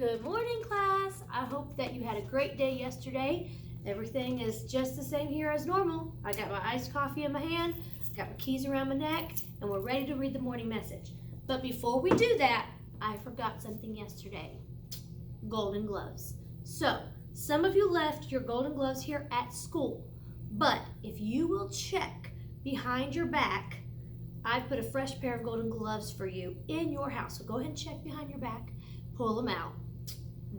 Good morning, class. I hope that you had a great day yesterday. Everything is just the same here as normal. I got my iced coffee in my hand, got my keys around my neck, and we're ready to read the morning message. But before we do that, I forgot something yesterday. Golden gloves. So, some of you left your golden gloves here at school, but if you will check behind your back, I've put a fresh pair of golden gloves for you in your house. So go ahead and check behind your back, pull them out.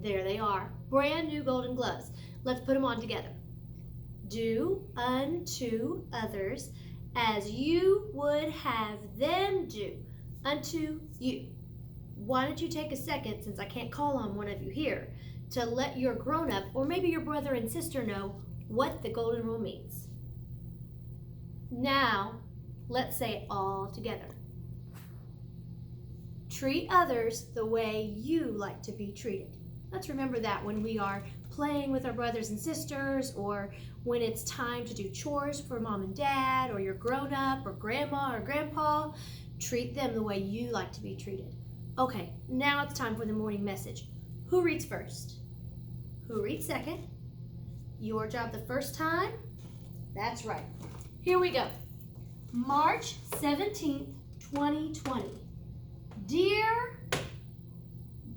There they are, brand new golden gloves. Let's put them on together. Do unto others as you would have them do unto you. Why don't you take a second, since I can't call on one of you here, to let your grown-up or maybe your brother and sister know what the golden rule means. Now, let's say it all together. Treat others the way you like to be treated. Let's remember that when we are playing with our brothers and sisters, or when it's time to do chores for mom and dad, or your grown-up, or grandma or grandpa. Treat them the way you like to be treated. Okay, now it's time for the morning message. Who reads first? Who reads second? Your job the first time? That's right. Here we go. March 17th, 2020. Dear,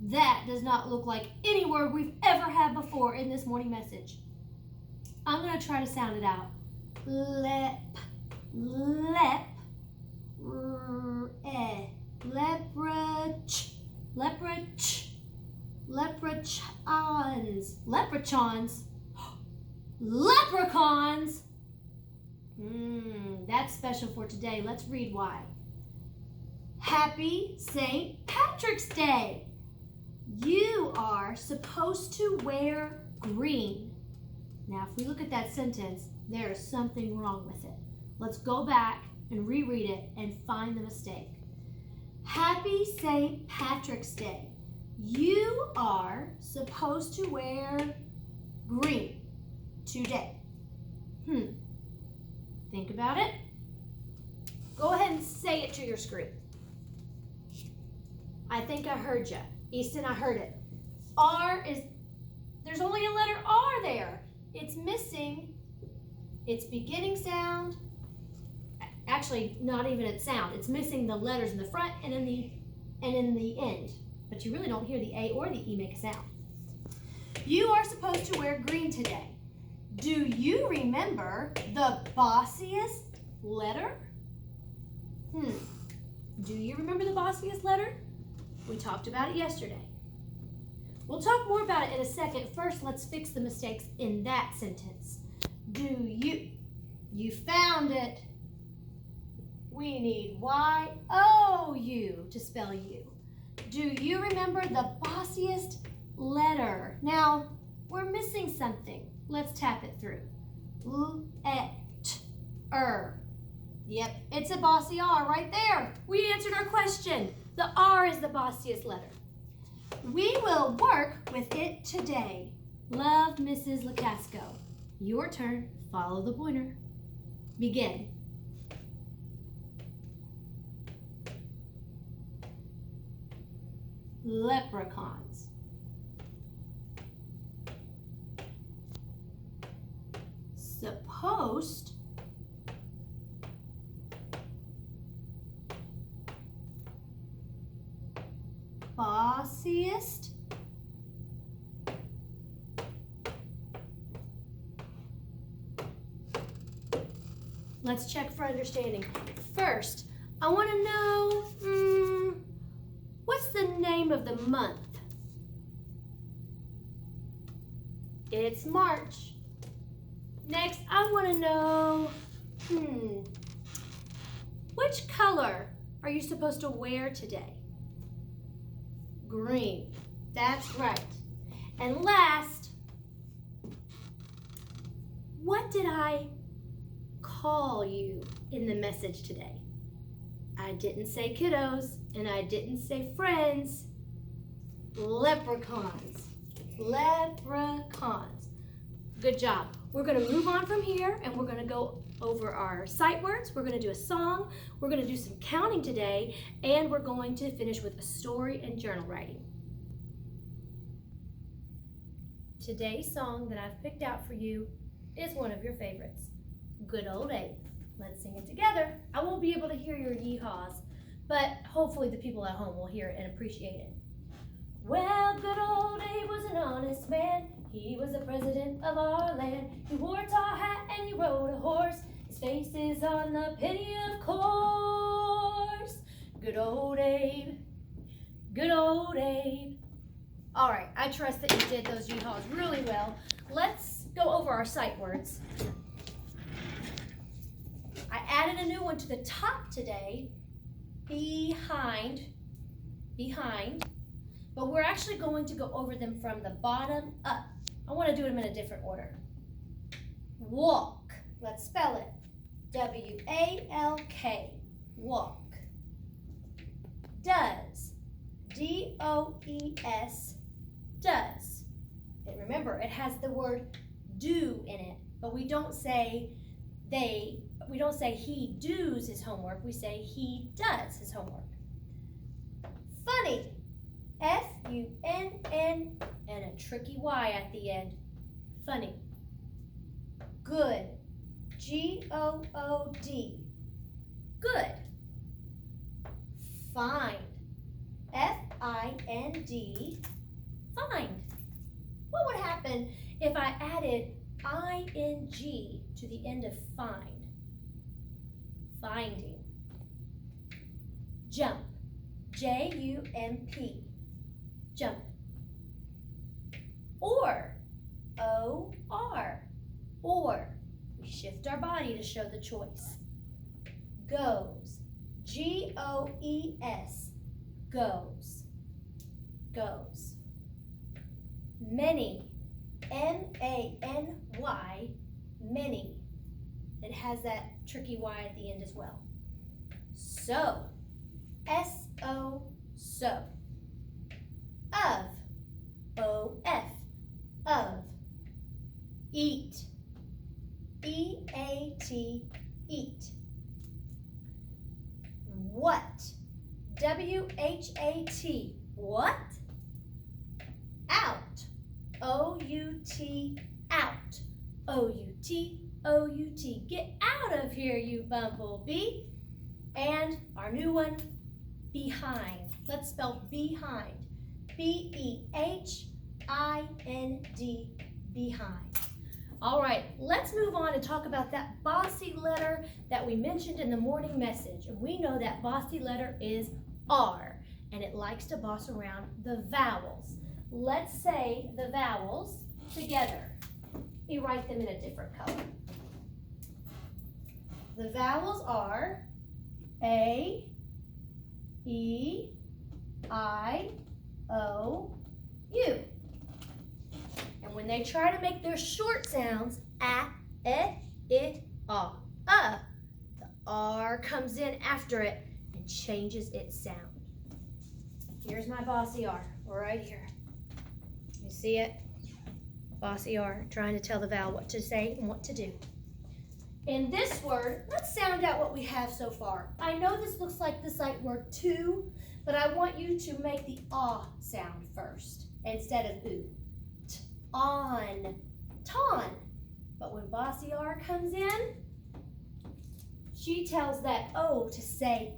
that does not look like any word we've ever had before in this morning message. I'm going to try to sound it out. Leprechauns. Leprechauns. That's special for today. Let's read why. Happy St. Patrick's Day. You are supposed to wear green. Now, if we look at that sentence, there is something wrong with it. Let's go back and reread it and find the mistake. Happy St. Patrick's Day. You are supposed to wear green today. Think about it. Go ahead and say it to your screen. I think I heard you. Easton, I heard it. There's only a letter R there. It's missing its beginning sound. Actually, not even its sound. It's missing the letters in the front and in the end. But you really don't hear the A or the E make a sound. You are supposed to wear green today. Do you remember the bossiest letter? Do you remember the bossiest letter? We talked about it yesterday. We'll talk more about it in a second. First, let's fix the mistakes in that sentence. You found it. We need Y-O-U to spell you. Do you remember the bossiest letter? Now, we're missing something. Let's tap it through. L-E-T-R. Yep, it's a bossy R right there. We answered our question. The R is the bossiest letter. We will work with it today. Love, Mrs. Lukacsko. Your turn. Follow the pointer. Begin. Leprechauns. Supposed bossiest Let's check for understanding. First, I want to know, what's the name of the month? It's March. Next, I want to know, which color are you supposed to wear today? Green. That's right. And last, what did I call you in the message today? I didn't say kiddos, and I didn't say friends. Leprechauns. Leprechauns. Good job. We're going to move on from here, and we're going to go over our sight words. We're going to do a song. We're going to do some counting today, and we're going to finish with a story and journal writing. Today's song that I've picked out for you is one of your favorites, Good Old Abe. Let's sing it together. I won't be able to hear your yeehaws, but hopefully the people at home will hear it and appreciate it. Well, good old Abe was an honest man. He was the president of our land. He wore a tall hat and he rode a horse. His face is on the penny, of course. Good old Abe. Good old Abe. All right, I trust that you did those yeehaws really well. Let's go over our sight words. I added a new one to the top today, behind, but we're actually going to go over them from the bottom up. I want to do them in a different order. Walk, let's spell it, W-A-L-K, walk. Does, D-O-E-S, does. And remember, it has the word do in it, but we don't say he does his homework, we say he does his homework. Funny, F-U-N-N, and a tricky Y at the end, funny. Good, G-O-O-D, good. Find, F-I-N-D, find. What would happen if I added I-N-G to the end of find? Finding. Jump, J-U-M-P, jump. Or, O-R, or. We shift our body to show the choice. Goes, G-O-E-S, goes, goes. Many, M-A-N-Y, many. It has that tricky Y at the end as well. So, S-O, so. Of, O-F, of. Eat, E-A-T, eat. What, W-H-A-T, what? Out, O-U-T, out, O-U-T, O-U-T. Get out of here, you bumblebee. And our new one, behind. Let's spell behind. B-E-H-I-N-D, behind. All right, let's move on and talk about that bossy letter that we mentioned in the morning message. And we know that bossy letter is R, and it likes to boss around the vowels. Let's say the vowels together. Let me write them in a different color. The vowels are A, E, I, O, U. And when they try to make their short sounds, A, I, the R comes in after it and changes its sound. Here's my bossy R, right here. You see it? Bossy R, trying to tell the vowel what to say and what to do. In this word, let's sound out what we have so far. I know this looks like the sight word to, but I want you to make the ah sound first instead of oo. On, ton. But when bossy R comes in, she tells that O to say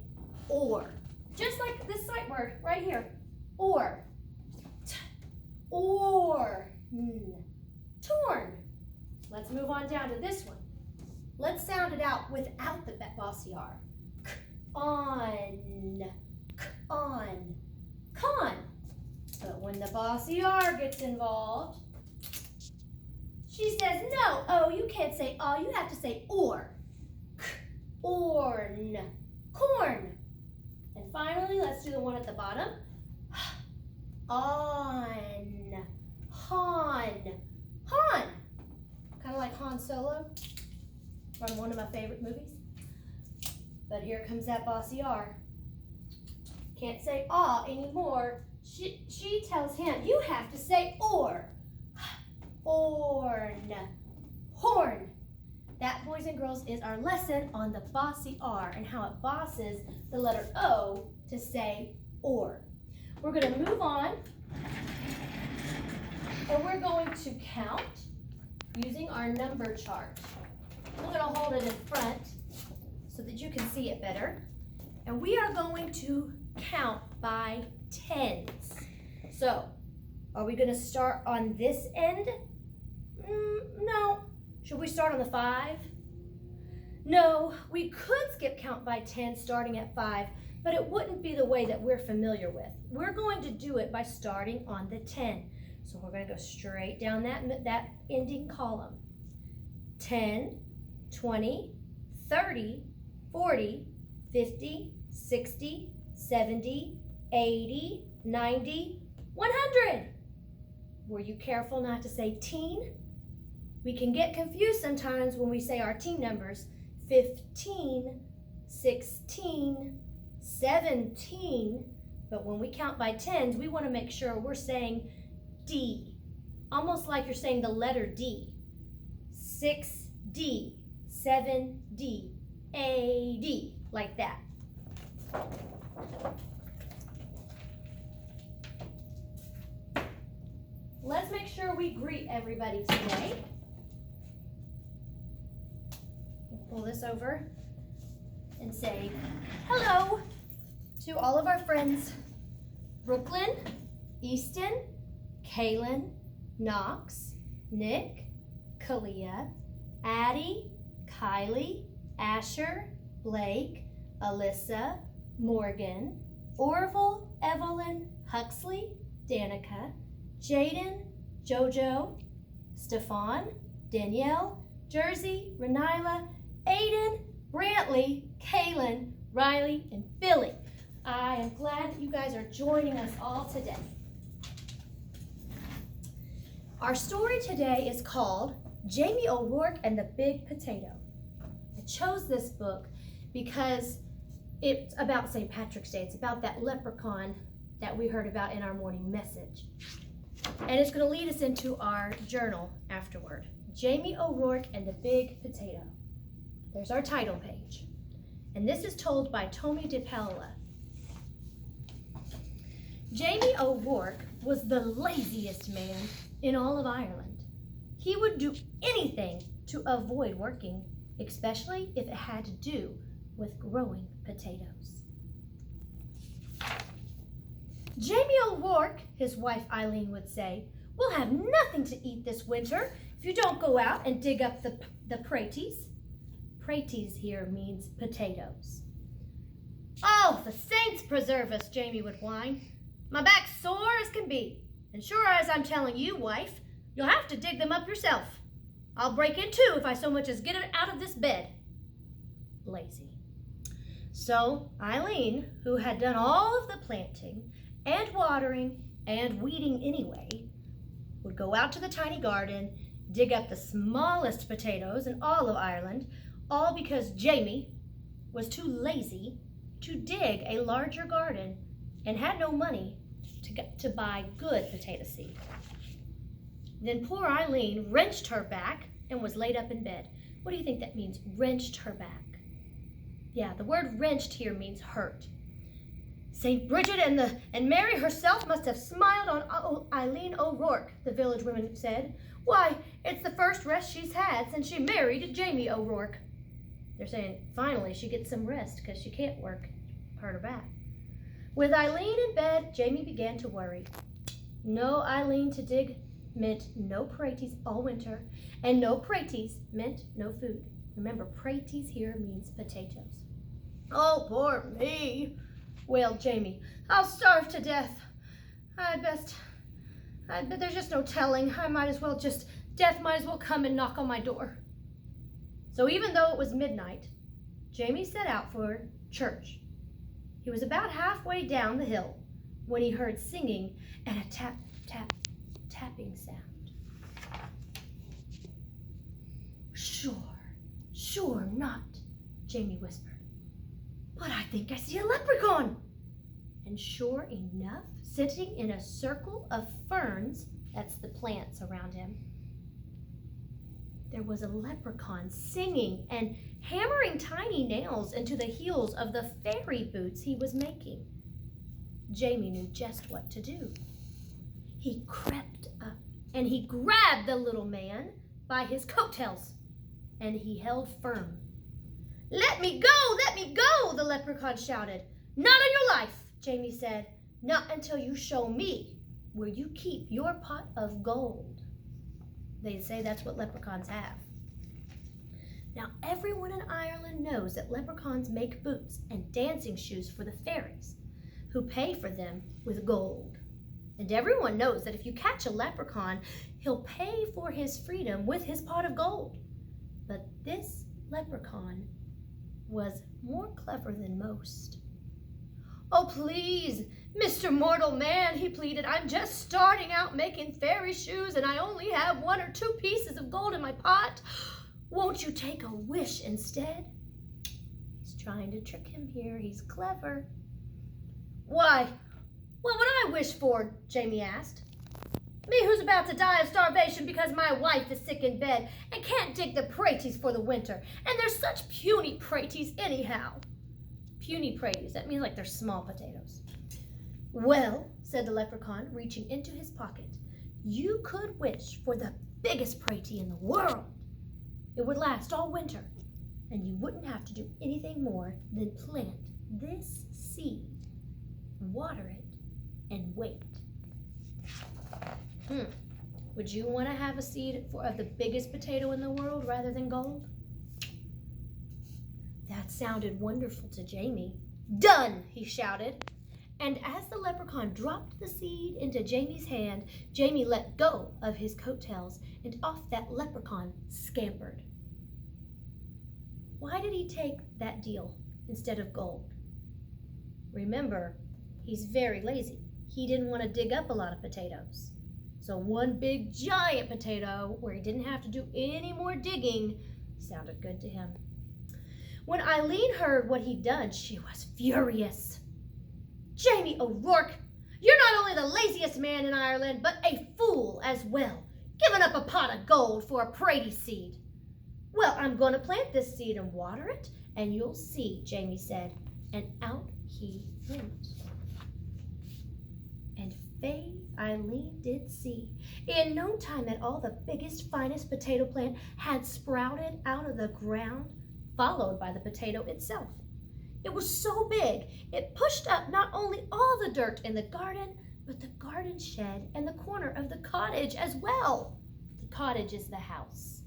or. Just like this sight word right here, or. Or, torn. Let's move on down to this one. Let's sound it out without the bossy R. On, con. But when the bossy R gets involved, she says, no, oh, you can't say oh, you have to say or. Orn, corn. And finally, let's do the one at the bottom. On, Han. Kind of like Han Solo from one of my favorite movies. But here comes that bossy R. Can't say ah anymore. She tells him, you have to say or. Orn, horn. That, boys and girls, is our lesson on the bossy R and how it bosses the letter O to say or. We're going to move on, and we're going to count using our number chart. I'm going to hold it in front so that you can see it better. And we are going to count by tens. So, are we going to start on this end? No. Should we start on the 5? No, we could skip count by 10 starting at 5, but it wouldn't be the way that we're familiar with. We're going to do it by starting on the 10. So we're going to go straight down that ending column. 10, 20, 30, 40, 50, 60, 70, 80, 90, 100. Were you careful not to say teen? We can get confused sometimes when we say our teen numbers. 15, 16, 17, but when we count by tens, we want to make sure we're saying D, almost like you're saying the letter D. 6D, 7D, AD, like that. Let's make sure we greet everybody today. Pull this over and say hello to all of our friends. Brooklyn, Easton, Kaylin, Knox, Nick, Kalia, Addie, Kylie, Asher, Blake, Alyssa, Morgan, Orville, Evelyn, Huxley, Danica, Jaden, Jojo, Stefan, Danielle, Jersey, Renila, Aiden, Brantley, Kaylin, Riley, and Billy. I am glad that you guys are joining us all today. Our story today is called Jamie O'Rourke and the Big Potato. I chose this book because it's about St. Patrick's Day. It's about that leprechaun that we heard about in our morning message. And it's going to lead us into our journal afterward. Jamie O'Rourke and the Big Potato. There's our title page. And this is told by Tommy DePella. Jamie O'Rourke was the laziest man in all of Ireland. He would do anything to avoid working, especially if it had to do with growing potatoes. Jamie O'Rourke, his wife Eileen would say, will have nothing to eat this winter if you don't go out and dig up the praties. Praties here means potatoes. Oh, the saints preserve us, Jamie would whine. My back's sore as can be, and sure as I'm telling you, wife, you'll have to dig them up yourself. I'll break in two if I so much as get it out of this bed. Lazy. So Eileen, who had done all of the planting and watering and weeding anyway, would go out to the tiny garden, dig up the smallest potatoes in all of Ireland, all because Jamie was too lazy to dig a larger garden and had no money to buy good potato seed. Then poor Eileen wrenched her back and was laid up in bed. What do you think that means, wrenched her back? Yeah, the word wrenched here means hurt. St. Bridget and Mary herself must have smiled on Eileen O'Rourke, the village women said. Why, it's the first rest she's had since she married Jamie O'Rourke. They're saying finally she gets some rest because she can't work, hurt her back. With Eileen in bed, Jamie began to worry. No Eileen to dig meant no praties all winter, and no praties meant no food. Remember, praties here means potatoes. Oh, poor me, wailed Jamie. I'll starve to death. But there's just no telling. Death might as well come and knock on my door. So even though it was midnight, Jamie set out for church. He was about halfway down the hill when he heard singing and a tap, tap, tapping sound. Sure not, Jamie whispered. But I think I see a leprechaun. And sure enough, sitting in a circle of ferns, that's the plants around him, there was a leprechaun singing and hammering tiny nails into the heels of the fairy boots he was making. Jamie knew just what to do. He crept up and he grabbed the little man by his coattails, and he held firm. "Let me go! Let me go!" the leprechaun shouted. "Not on your life," Jamie said. "Not until you show me where you keep your pot of gold." They say that's what leprechauns have. Now, everyone in Ireland knows that leprechauns make boots and dancing shoes for the fairies, who pay for them with gold. And everyone knows that if you catch a leprechaun, he'll pay for his freedom with his pot of gold. But this leprechaun was more clever than most. "Oh, please, Mr. Mortal Man," he pleaded, "I'm just starting out making fairy shoes and I only have 1 or 2 pieces of gold in my pot. Won't you take a wish instead?" He's trying to trick him here. He's clever. "Why, what would I wish for?" Jamie asked. "Me who's about to die of starvation because my wife is sick in bed and can't dig the praties for the winter. And they're such puny praties anyhow." Puny praties, that means like they're small potatoes. "Well," said the leprechaun, reaching into his pocket, "you could wish for the biggest pratie in the world. It would last all winter, and you wouldn't have to do anything more than plant this seed, water it, and wait." Would you want to have a seed of the biggest potato in the world rather than gold? That sounded wonderful to Jamie. "Done!" he shouted. And as the leprechaun dropped the seed into Jamie's hand, Jamie let go of his coattails, and off that leprechaun scampered. Why did he take that deal instead of gold? Remember, he's very lazy. He didn't want to dig up a lot of potatoes. So one big giant potato where he didn't have to do any more digging sounded good to him. When Eileen heard what he'd done, she was furious. "Jamie O'Rourke, you're not only the laziest man in Ireland, but a fool as well, giving up a pot of gold for a pratie seed." "Well, I'm going to plant this seed and water it, and you'll see," Jamie said, and out he went. And faith, Eileen did see. In no time at all, the biggest, finest potato plant had sprouted out of the ground, followed by the potato itself. It was so big, it pushed up not only all the dirt in the garden, but the garden shed and the corner of the cottage as well. The cottage is the house.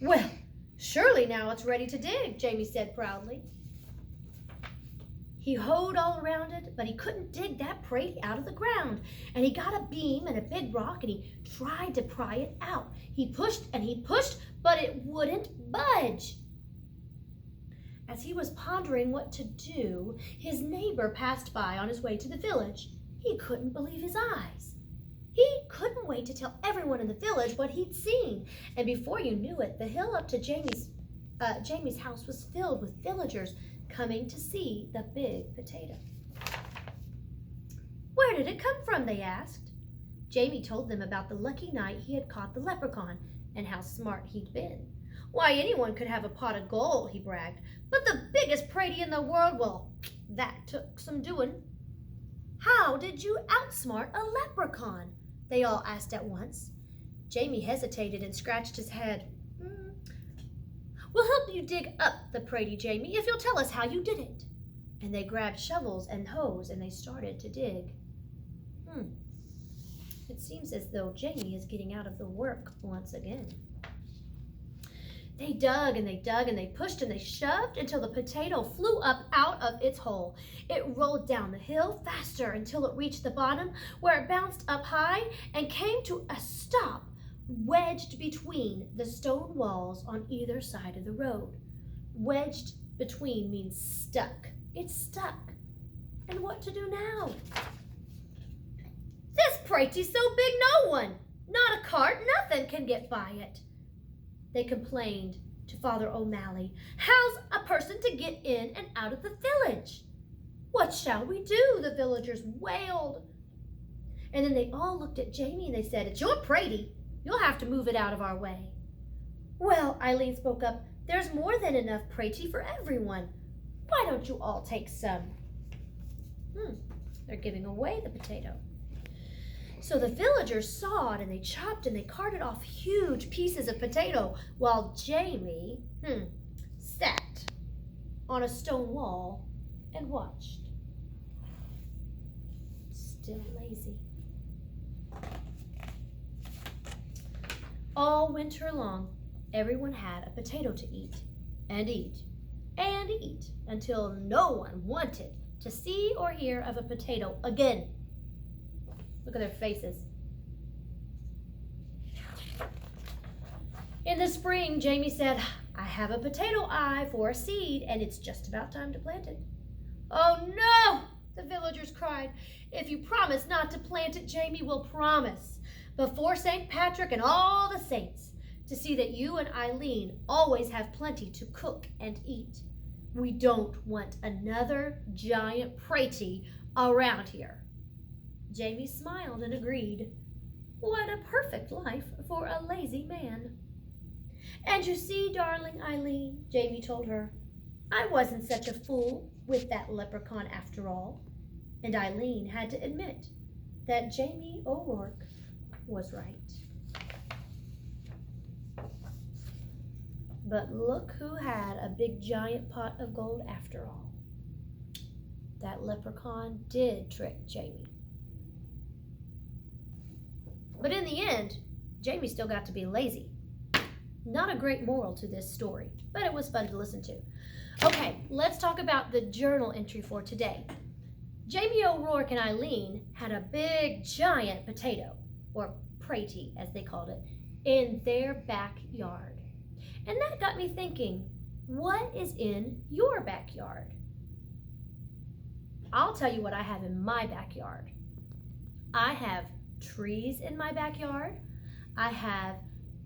"Well, surely now it's ready to dig," Jamie said proudly. He hoed all around it, but he couldn't dig that pratie out of the ground. And he got a beam and a big rock, and he tried to pry it out. He pushed and he pushed, but it wouldn't budge. As he was pondering what to do, his neighbor passed by on his way to the village. He couldn't believe his eyes. He couldn't wait to tell everyone in the village what he'd seen. And before you knew it, the hill up to Jamie's house was filled with villagers coming to see the big potato. "Where did it come from?" they asked. Jamie told them about the lucky night he had caught the leprechaun and how smart he'd been. "Why, anyone could have a pot of gold," he bragged, "but the biggest pratie in the world, well, that took some doing." "How did you outsmart a leprechaun?" they all asked at once. Jamie hesitated and scratched his head. "We'll help you dig up the pratie, Jamie, if you'll tell us how you did it." And they grabbed shovels and hoes and they started to dig. It seems as though Jamie is getting out of the work once again. They dug and they dug and they pushed and they shoved until the potato flew up out of its hole. It rolled down the hill faster until it reached the bottom, where it bounced up high and came to a stop, wedged between the stone walls on either side of the road. Wedged between means stuck. It's stuck. And what to do now? "This pratie's so big no one, not a cart, nothing can get by it," they complained to Father O'Malley. "How's a person to get in and out of the village?" "What shall we do?" the villagers wailed. And then they all looked at Jamie and they said, "It's your pratie. You'll have to move it out of our way." "Well," Eileen spoke up, "there's more than enough pratie for everyone. Why don't you all take some?" They're giving away the potato. So the villagers saw it and they chopped and they carted off huge pieces of potato while Jamie sat on a stone wall and watched. Still lazy. All winter long, everyone had a potato to eat and eat and eat until no one wanted to see or hear of a potato again. Look at their faces. In the spring, Jamie said, I have a potato eye for a seed, and it's just about time to plant it. Oh no, the villagers cried. If you promise not to plant it, Jamie will promise before St. Patrick and all the saints to see that you and Eileen always have plenty to cook and eat. We don't want another giant party around here. Jamie smiled and agreed. What a perfect life for a lazy man. And you see, darling Eileen, Jamie told her, I wasn't such a fool with that leprechaun after all. And Eileen had to admit that Jamie O'Rourke was right. But look who had a big giant pot of gold after all. That leprechaun did trick Jamie. But in the end, Jamie still got to be lazy. Not a great moral to this story, but it was fun to listen to. Okay, let's talk about the journal entry for today. Jamie O'Rourke and Eileen had a big giant potato, or pratie as they called it, in their backyard. And that got me thinking, what is in your backyard? I'll tell you what I have in my backyard. I have trees in my backyard. I have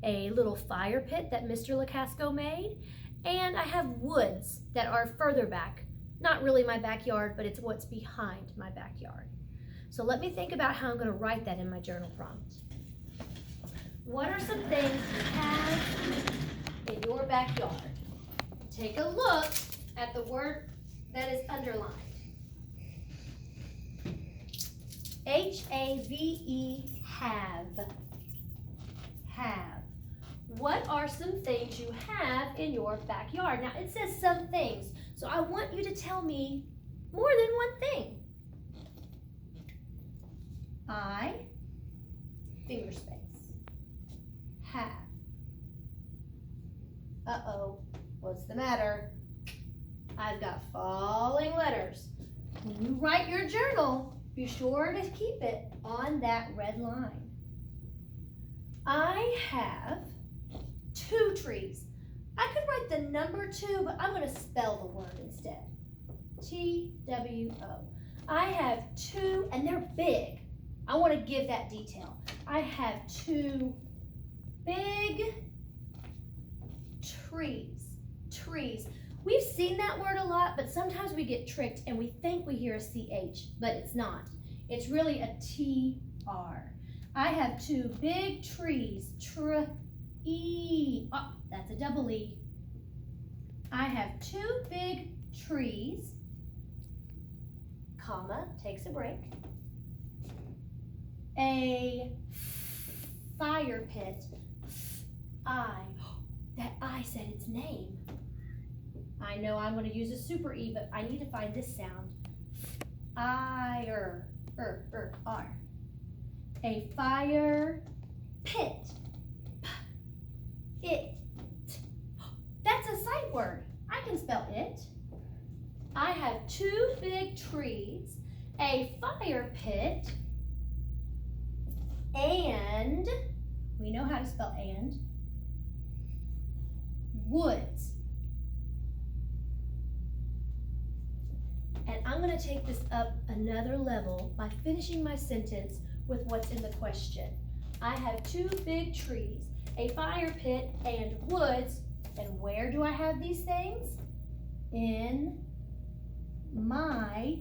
a little fire pit that Mr. Lukacsko made, and I have woods that are further back. Not really my backyard, but it's what's behind my backyard. So let me think about how I'm going to write that in my journal prompt. What are some things you have in your backyard? Take a look at the word that is underlined. H-A-V-E, have. Have. What are some things you have in your backyard? Now, it says some things, so I want you to tell me more than one thing. I, finger space, have. Uh-oh, what's the matter? I've got falling letters. When you write your journal, be sure to keep it on that red line. I have 2 trees. I could write the number 2, but I'm going to spell the word instead. T-W-O. I have 2, and they're big. I want to give that detail. I have 2 big trees. Trees. We've seen that word a lot, but sometimes we get tricked and we think we hear a CH, but it's not. It's really a TR. I have 2 big trees. E. Oh, that's a double E. I have 2 big trees, comma, takes a break. A fire pit. That I said its name. I know I'm going to use a super E, but I need to find this sound. R. A fire pit. It. That's a sight word. I can spell it. I have 2 big trees, a fire pit, and, we know how to spell and, woods. And I'm going to take this up another level by finishing my sentence with what's in the question. I have 2 big trees, a fire pit, and woods. And where do I have these things? In my,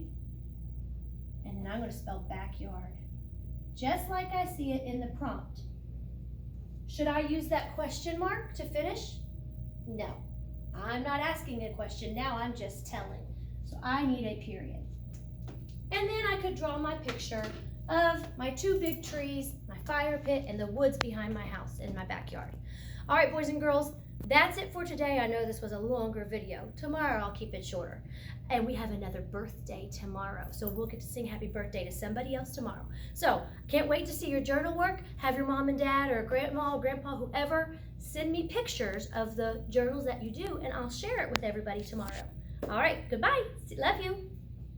and then I'm going to spell backyard, just like I see it in the prompt. Should I use that question mark to finish? No, I'm not asking a question now, I'm just telling. So I need a period. And then I could draw my picture of my 2 big trees, my fire pit, and the woods behind my house in my backyard. All right, boys and girls, that's it for today. I know this was a longer video. Tomorrow I'll keep it shorter. And we have another birthday tomorrow. So we'll get to sing happy birthday to somebody else tomorrow. So can't wait to see your journal work. Have your mom and dad or grandma or grandpa, whoever, send me pictures of the journals that you do, and I'll share it with everybody tomorrow. All right, goodbye. Love you.